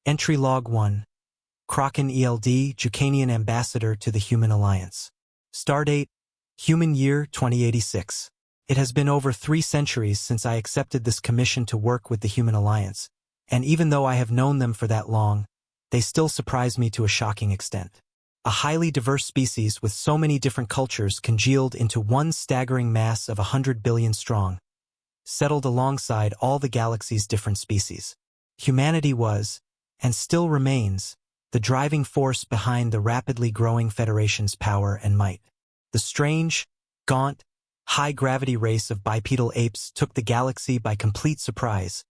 Entry Log 1. Kraken ELD, Jukanian Ambassador to the Human Alliance. Stardate, Human Year 2086. It has been over 3 centuries since I accepted this commission to work with the Human Alliance, and even though I have known them for that long, they still surprise me to a shocking extent. A highly diverse species with so many different cultures congealed into one staggering mass of 100 billion strong, settled alongside all the galaxy's different species. Humanity was, and still remains, the driving force behind the rapidly growing Federation's power and might. The strange, gaunt, high-gravity race of bipedal apes took the galaxy by complete surprise,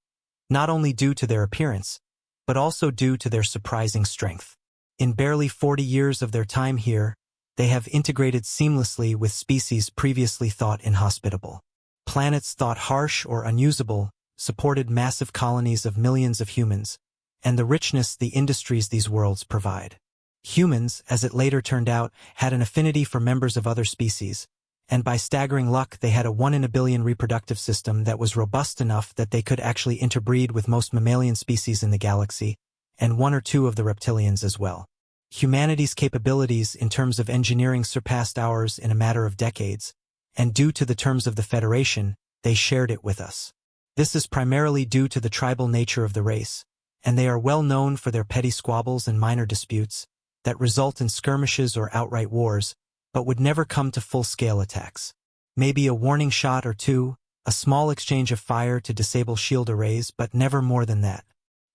not only due to their appearance, but also due to their surprising strength. In barely 40 years of their time here, they have integrated seamlessly with species previously thought inhospitable. Planets thought harsh or unusable supported massive colonies of millions of humans, and the richness the industries these worlds provide. Humans, as it later turned out, had an affinity for members of other species, and by staggering luck they had a 1 in a billion reproductive system that was robust enough that they could actually interbreed with most mammalian species in the galaxy, and 1 or 2 of the reptilians as well. Humanity's capabilities in terms of engineering surpassed ours in a matter of decades, and due to the terms of the Federation, they shared it with us. This is primarily due to the tribal nature of the race, and they are well known for their petty squabbles and minor disputes that result in skirmishes or outright wars, but would never come to full-scale attacks. Maybe a warning shot or 2, a small exchange of fire to disable shield arrays, but never more than that.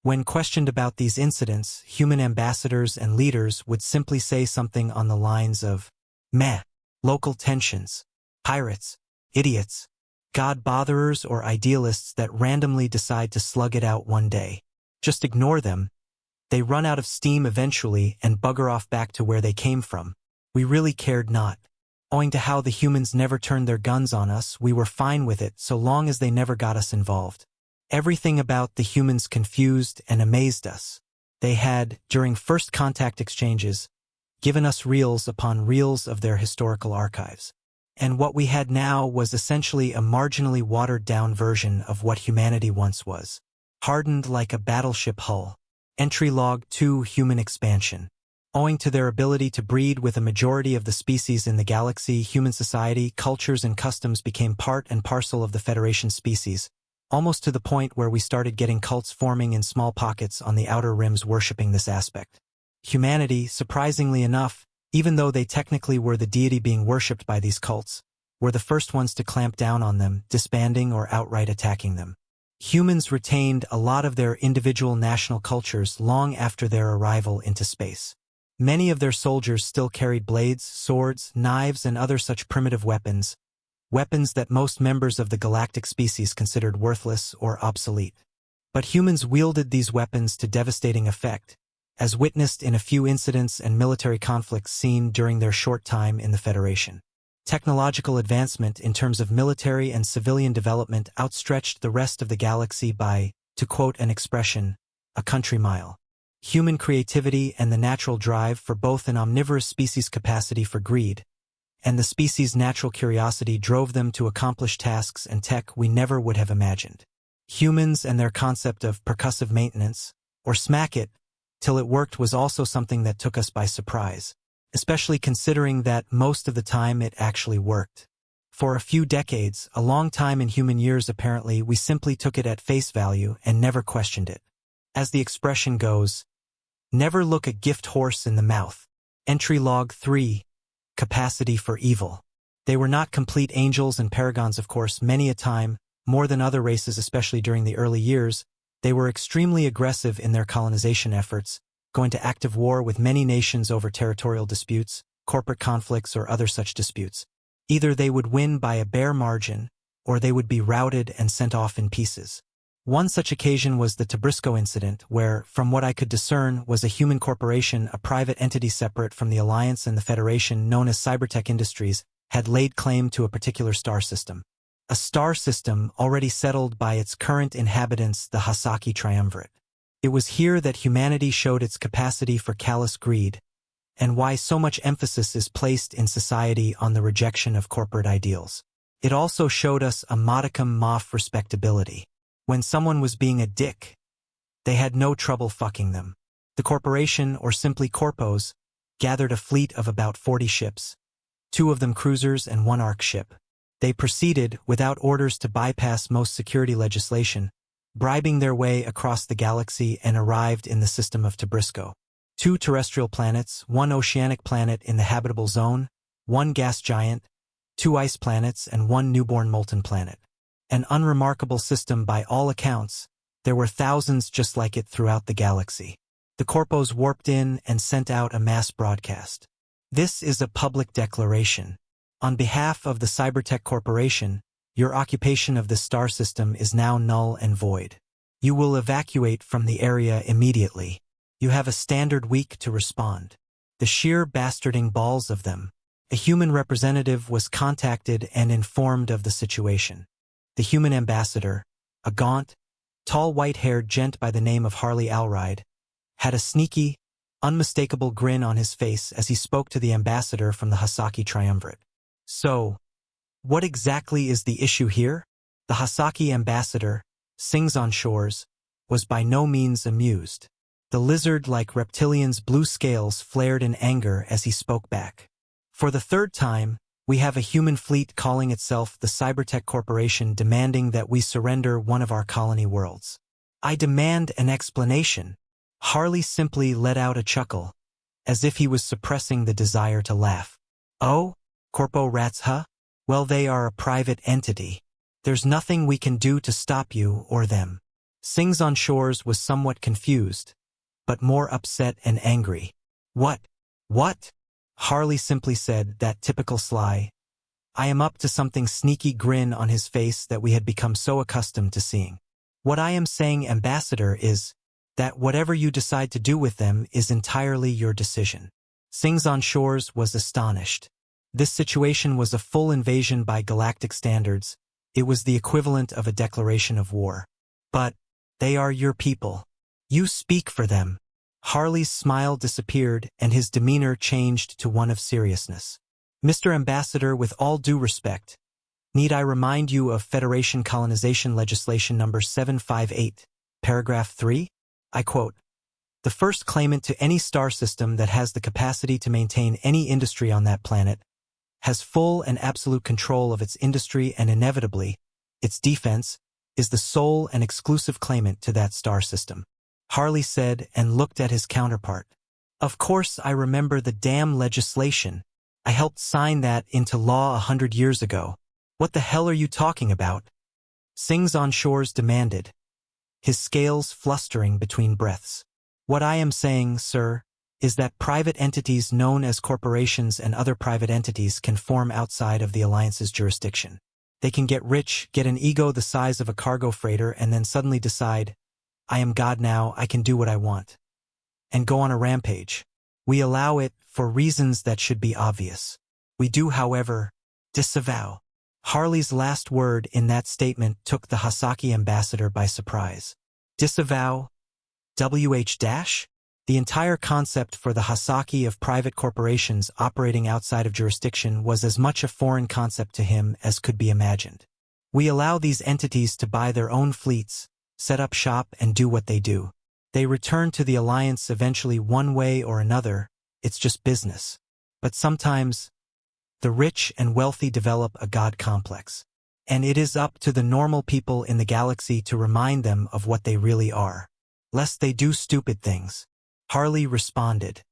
When questioned about these incidents, human ambassadors and leaders would simply say something on the lines of, "Meh, local tensions, pirates, idiots, God-botherers or idealists that randomly decide to slug it out one day. Just ignore them. They run out of steam eventually and bugger off back to where they came from. We really cared not. Owing to how the humans never turned their guns on us, we were fine with it so long as they never got us involved. Everything about the humans confused and amazed us. They had, during first contact exchanges, given us reels upon reels of their historical archives. And what we had now was essentially a marginally watered-down version of what humanity once was. Hardened like a battleship hull. Entry Log 2 Human Expansion. Owing to their ability to breed with a majority of the species in the galaxy, human society, cultures, and customs became part and parcel of the Federation species, almost to the point where we started getting cults forming in small pockets on the outer rims worshipping this aspect. Humanity, surprisingly enough, even though they technically were the deity being worshipped by these cults, were the first ones to clamp down on them, disbanding or outright attacking them. Humans retained a lot of their individual national cultures long after their arrival into space. Many of their soldiers still carried blades, swords, knives, and other such primitive weapons that most members of the galactic species considered worthless or obsolete. But humans wielded these weapons to devastating effect, as witnessed in a few incidents and military conflicts seen during their short time in the Federation. Technological advancement in terms of military and civilian development outstretched the rest of the galaxy by, to quote an expression, a country mile. Human creativity and the natural drive for both an omnivorous species' capacity for greed and the species' natural curiosity drove them to accomplish tasks and tech we never would have imagined. Humans and their concept of percussive maintenance, or smack it till it worked, was also something that took us by surprise, especially considering that most of the time it actually worked. For a few decades, a long time in human years apparently, we simply took it at face value and never questioned it. As the expression goes, never look a gift horse in the mouth. Entry Log 3. Capacity for evil. They were not complete angels and paragons, of course. Many a time, more than other races, especially during the early years, they were extremely aggressive in their colonization efforts, going to active war with many nations over territorial disputes, corporate conflicts, or other such disputes. Either they would win by a bare margin, or they would be routed and sent off in pieces. One such occasion was the Tabrisco incident, where, from what I could discern, was a human corporation, a private entity separate from the Alliance and the Federation known as Cybertech Industries, had laid claim to a particular star system. A star system already settled by its current inhabitants, the Hasaki Triumvirate. It was here that humanity showed its capacity for callous greed, and why so much emphasis is placed in society on the rejection of corporate ideals. It also showed us a modicum of respectability. When someone was being a dick, They had no trouble fucking them. The corporation, or simply corpos, gathered a fleet of about 40 ships, 2 of them cruisers and 1 arc ship. They proceeded, without orders, to bypass most security legislation, bribing their way across the galaxy, and arrived in the system of Tabrisco. 2 terrestrial planets, 1 oceanic planet in the habitable zone, 1 gas giant, 2 ice planets, and 1 newborn molten planet. An unremarkable system by all accounts. There were thousands just like it throughout the galaxy. The corpos warped in and sent out a mass broadcast. This is a public declaration. On behalf of the Cybertech Corporation, your occupation of this star system is now null and void. You will evacuate from the area immediately. You have a standard week to respond. The sheer bastarding balls of them. A human representative was contacted and informed of the situation. The human ambassador, a gaunt, tall white-haired gent by the name of Harley Alride, had a sneaky, unmistakable grin on his face as he spoke to the ambassador from the Hasaki Triumvirate. So, what exactly is the issue here? The Hasaki ambassador, Sings on Shores, was by no means amused. The lizard-like reptilian's blue scales flared in anger as he spoke back. For the 3rd time, we have a human fleet calling itself the Cybertech Corporation demanding that we surrender one of our colony worlds. I demand an explanation. Harley simply let out a chuckle, as if he was suppressing the desire to laugh. Oh? Corpo rats, huh? Well, they are a private entity. There's nothing we can do to stop you or them. Sings on Shores was somewhat confused, but more upset and angry. What? What? Harley simply said, that typical sly, I am up to something sneaky grin on his face that we had become so accustomed to seeing. What I am saying, Ambassador, is that whatever you decide to do with them is entirely your decision. Sings on Shores was astonished. This situation was a full invasion by galactic standards. It was the equivalent of a declaration of war. But they are your people. You speak for them. Harley's smile disappeared and his demeanor changed to one of seriousness. Mr. Ambassador, with all due respect, need I remind you of Federation colonization legislation number 758, paragraph 3? I quote, "The first claimant to any star system that has the capacity to maintain any industry on that planet has full and absolute control of its industry and inevitably, its defense, is the sole and exclusive claimant to that star system." Harley said and looked at his counterpart. Of course I remember the damn legislation. I helped sign that into law 100 years ago. What the hell are you talking about? Sings on Shores demanded, his scales flustering between breaths. What I am saying, sir, is that private entities known as corporations and other private entities can form outside of the Alliance's jurisdiction. They can get rich, get an ego the size of a cargo freighter, and then suddenly decide, I am God now, I can do what I want. And go on a rampage. We allow it for reasons that should be obvious. We do, however, disavow. Harley's last word in that statement took the Hasaki ambassador by surprise. Disavow? WH-? The entire concept for the Hasaki of private corporations operating outside of jurisdiction was as much a foreign concept to him as could be imagined. We allow these entities to buy their own fleets, set up shop, and do what they do. They return to the Alliance eventually one way or another. It's just business. But sometimes, the rich and wealthy develop a god complex. And it is up to the normal people in the galaxy to remind them of what they really are, lest they do stupid things. Harley responded.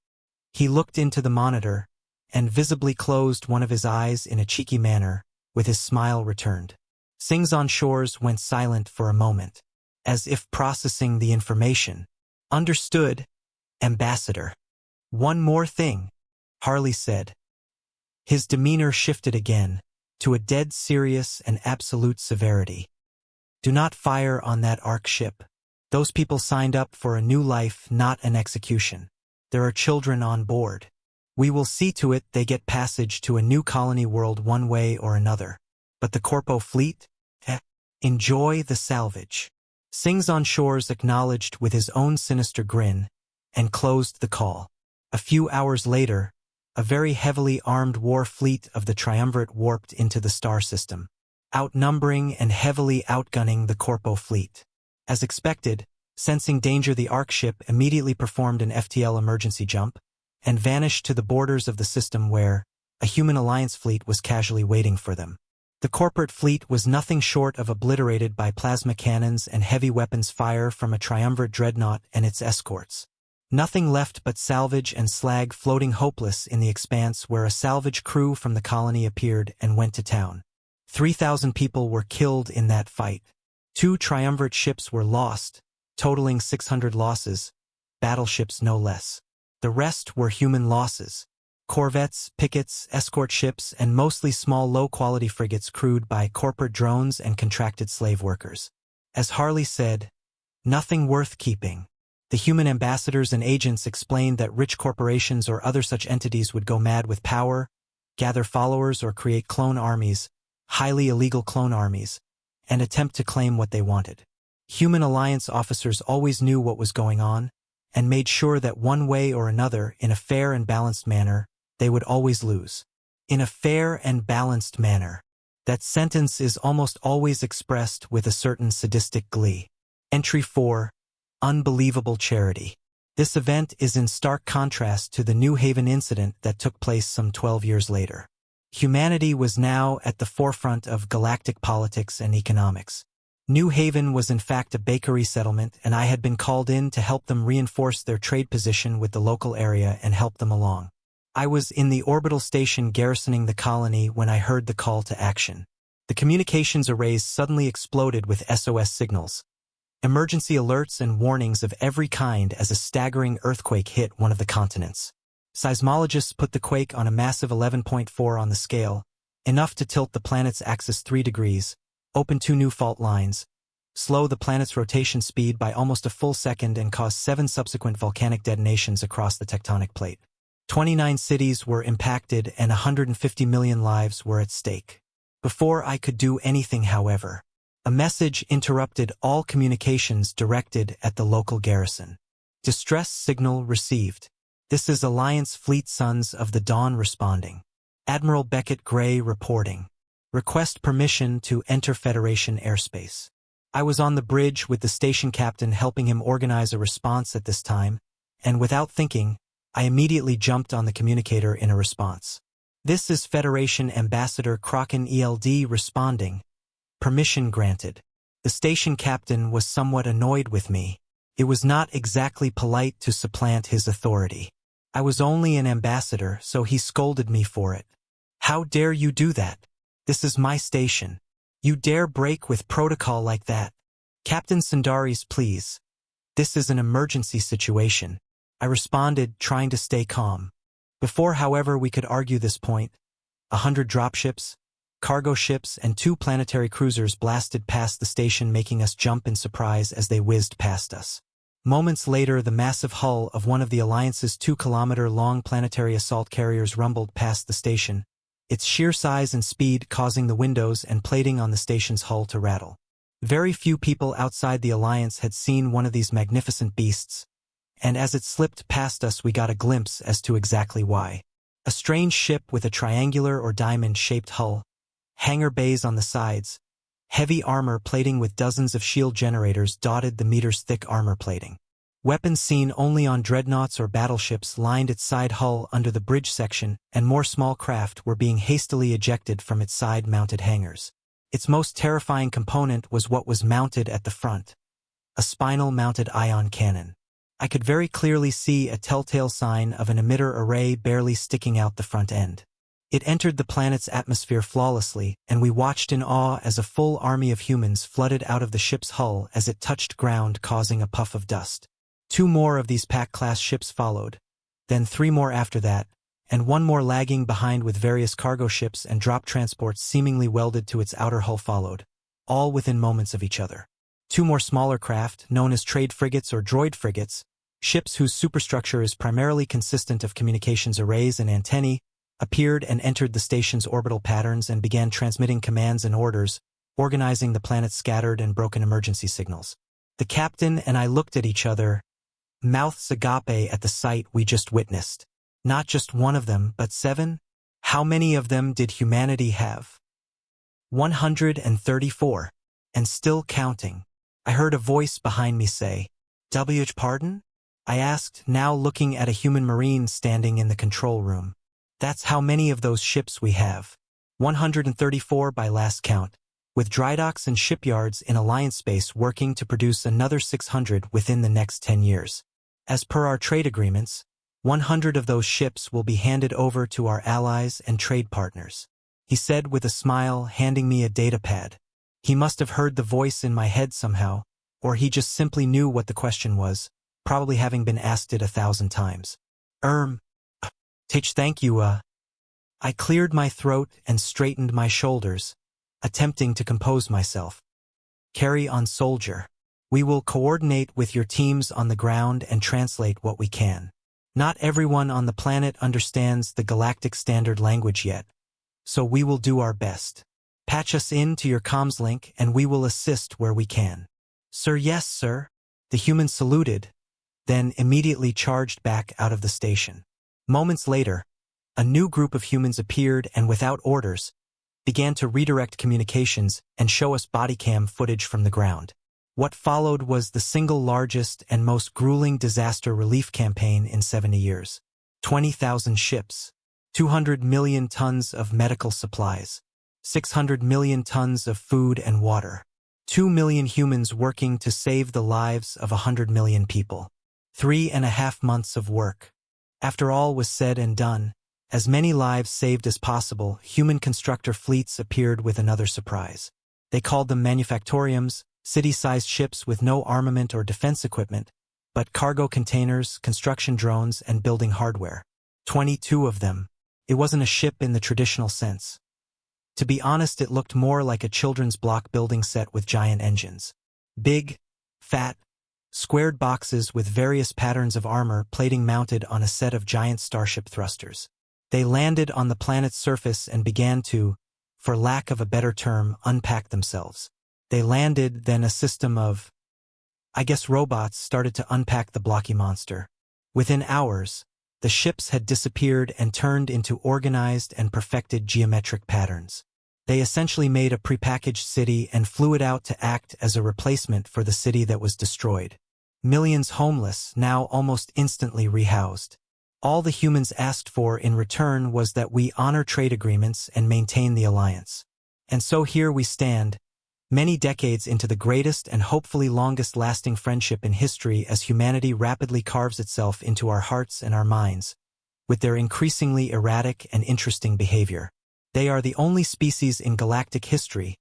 He looked into the monitor and visibly closed one of his eyes in a cheeky manner, with his smile returned. Sings on Shores went silent for a moment, as if processing the information. Understood, Ambassador. One more thing, Harley said. His demeanor shifted again, to a dead serious and absolute severity. Do not fire on that arc ship. Those people signed up for a new life, not an execution. There are children on board. We will see to it they get passage to a new colony world one way or another. But the Corpo fleet? Enjoy the salvage. Sings on Shores acknowledged with his own sinister grin, and closed the call. A few hours later, a very heavily armed war fleet of the Triumvirate warped into the star system, outnumbering and heavily outgunning the Corpo fleet. As expected, Sensing danger, the ARC ship immediately performed an FTL emergency jump and vanished to the borders of the system where a human alliance fleet was casually waiting for them. The corporate fleet was nothing short of obliterated by plasma cannons and heavy weapons fire from a triumvirate dreadnought and its escorts. Nothing left but salvage and slag floating hopeless in the expanse where a salvage crew from the colony appeared and went to town. 3,000 people were killed in that fight. 2 triumvirate ships were lost, totaling 600 losses, battleships no less. The rest were human losses. Corvettes, pickets, escort ships, and mostly small low-quality frigates crewed by corporate drones and contracted slave workers. As Harley said, nothing worth keeping. The human ambassadors and agents explained that rich corporations or other such entities would go mad with power, gather followers or create clone armies, highly illegal clone armies, and attempt to claim what they wanted. Human Alliance officers always knew what was going on, and made sure that one way or another, in a fair and balanced manner, they would always lose. In a fair and balanced manner. That sentence is almost always expressed with a certain sadistic glee. Entry 4. Unbelievable charity. This event is in stark contrast to the New Haven incident that took place some 12 years later. Humanity was now at the forefront of galactic politics and economics. New Haven was in fact a bakery settlement, and I had been called in to help them reinforce their trade position with the local area and help them along. I was in the orbital station garrisoning the colony when I heard the call to action. The communications arrays suddenly exploded with SOS signals, emergency alerts and warnings of every kind as a staggering earthquake hit one of the continents. Seismologists put the quake on a massive 11.4 on the scale, enough to tilt the planet's axis 3 degrees, open 2 new fault lines, slow the planet's rotation speed by almost a full second, and cause 7 subsequent volcanic detonations across the tectonic plate. 29 cities were impacted and 150 million lives were at stake. Before I could do anything, however, a message interrupted all communications directed at the local garrison. Distress signal received. This is Alliance Fleet Sons of the Dawn responding. Admiral Beckett Gray reporting. Request permission to enter Federation airspace. I was on the bridge with the station captain helping him organize a response at this time, and without thinking, I immediately jumped on the communicator in a response. This is Federation Ambassador Kraken ELD responding. Permission granted. The station captain was somewhat annoyed with me. It was not exactly polite to supplant his authority. I was only an ambassador, so he scolded me for it. How dare you do that? This is my station. You dare break with protocol like that? Captain Sundaris, please. This is an emergency situation. I responded, trying to stay calm. Before, however, we could argue this point, 100 dropships, cargo ships, and 2 planetary cruisers blasted past the station, making us jump in surprise as they whizzed past us. Moments later, the massive hull of one of the Alliance's 2-kilometer-long planetary assault carriers rumbled past the station, its sheer size and speed causing the windows and plating on the station's hull to rattle. Very few people outside the Alliance had seen one of these magnificent beasts, and as it slipped past us we got a glimpse as to exactly why. A strange ship with a triangular or diamond-shaped hull, hangar bays on the sides, heavy armor plating with dozens of shield generators dotted the meters-thick armor plating. Weapons seen only on dreadnoughts or battleships lined its side hull under the bridge section, and more small craft were being hastily ejected from its side-mounted hangars. Its most terrifying component was what was mounted at the front, a spinal-mounted ion cannon. I could very clearly see a telltale sign of an emitter array barely sticking out the front end. It entered the planet's atmosphere flawlessly, and we watched in awe as a full army of humans flooded out of the ship's hull as it touched ground, causing a puff of dust. 2 more of these Pack-class ships followed, then 3 more after that, and 1 more lagging behind with various cargo ships and drop transports seemingly welded to its outer hull followed, all within moments of each other. 2 more smaller craft, known as trade frigates or droid frigates, ships whose superstructure is primarily consistent of communications arrays and antennae, appeared and entered the station's orbital patterns and began transmitting commands and orders, organizing the planet's scattered and broken emergency signals. The captain and I looked at each other, mouths agape at the sight we just witnessed. Not just 1 of them, but 7? How many of them did humanity have? 134. And still counting. I heard a voice behind me say, Pardon? I asked, now looking at a human marine standing in the control room. That's how many of those ships we have. 134 by last count, with drydocks and shipyards in alliance space working to produce another 600 within the next 10 years. As per our trade agreements, 100 of those ships will be handed over to our allies and trade partners. He said with a smile, handing me a datapad. He must have heard the voice in my head somehow, or he just simply knew what the question was, probably having been asked it 1,000 times. Thank you, I cleared my throat and straightened my shoulders, attempting to compose myself. Carry on, soldier. We will coordinate with your teams on the ground and translate what we can. Not everyone on the planet understands the galactic standard language yet, so we will do our best. Patch us in to your comms link and we will assist where we can. Sir, yes, sir. The human saluted, then immediately charged back out of the station. Moments later, a new group of humans appeared and without orders, began to redirect communications and show us bodycam footage from the ground. What followed was the single largest and most grueling disaster relief campaign in 70 years. 20,000 ships, 200 million tons of medical supplies, 600 million tons of food and water, 2 million humans working to save the lives of 100 million people. 3.5 months of work. After all was said and done, as many lives saved as possible, human constructor fleets appeared with another surprise. They called them manufactoriums, city-sized ships with no armament or defense equipment, but cargo containers, construction drones, and building hardware. 22 of them. It wasn't a ship in the traditional sense. To be honest, it looked more like a children's block building set with giant engines. Big, fat, squared boxes with various patterns of armor plating mounted on a set of giant starship thrusters. They landed on the planet's surface and began to, for lack of a better term, unpack themselves. They landed, then a system of, robots started to unpack the blocky monster. Within hours, the ships had disappeared and turned into organized and perfected geometric patterns. They essentially made a prepackaged city and flew it out to act as a replacement for the city that was destroyed. Millions homeless, now almost instantly rehoused. All the humans asked for in return was that we honor trade agreements and maintain the alliance. And so here we stand, many decades into the greatest and hopefully longest-lasting friendship in history as humanity rapidly carves itself into our hearts and our minds, with their increasingly erratic and interesting behavior. They are the only species in galactic history,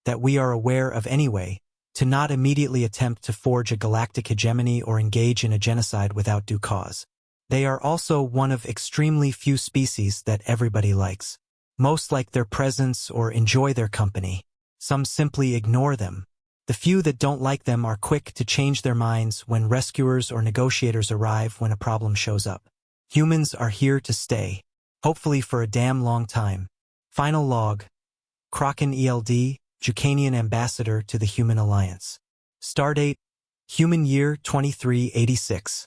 that we are aware of anyway, to not immediately attempt to forge a galactic hegemony or engage in a genocide without due cause. They are also one of extremely few species that everybody likes. Most like their presence or enjoy their company. Some simply ignore them. The few that don't like them are quick to change their minds when rescuers or negotiators arrive when a problem shows up. Humans are here to stay, hopefully for a damn long time. Final log. Kraken ELD, Jucanian Ambassador to the Human Alliance. Stardate, Human Year 2386.